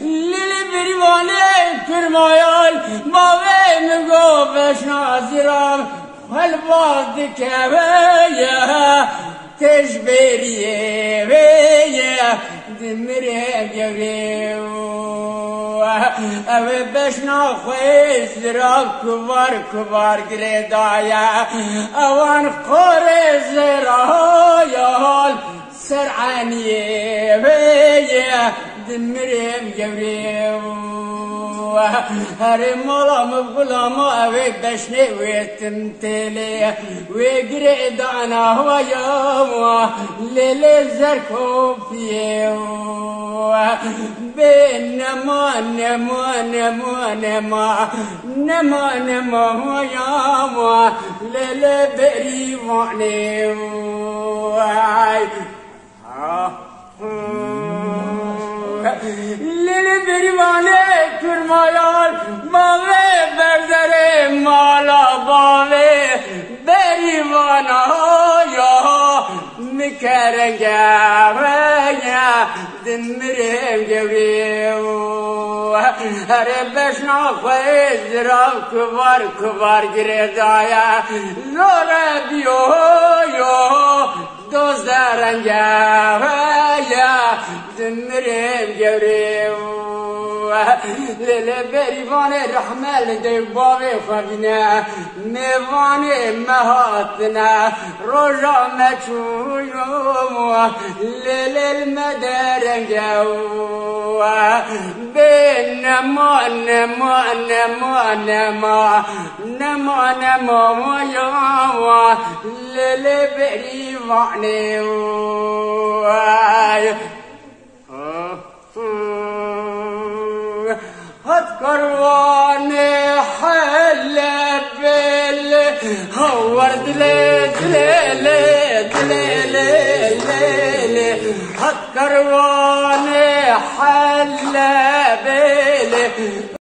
لیلی بریوانه کرمایال باوی نگو بشنازیرم حلواز دکویه تشبیریه ویه دمره گویه اوه بشنا خویز زراب کبار گریدایا اوان خورز زرایال سرعانیه ویه دمرم گوریه هر مولا مبغلام اوه بشنه ویتم تلیه وی گریدانا ویام لیلی زرکوفیه نما وياما ليلة بريواني ليلة بريواني كرمايال باوي بردري مالا باوي بريوانا يا مكرنجا ويا دمرم جويو هر بشنا خویز را کبار گردایا لوره بیو یو دوز درنگا ویا دمرم جوریو لیلی بریوان رحمل دی باوی خوابینا میوان مهاتنا روژا مچویوم لیلی المدرنگو نما وياما ليلي بريواني هتكرواني حلب هورد ليلي هتكرواني حلب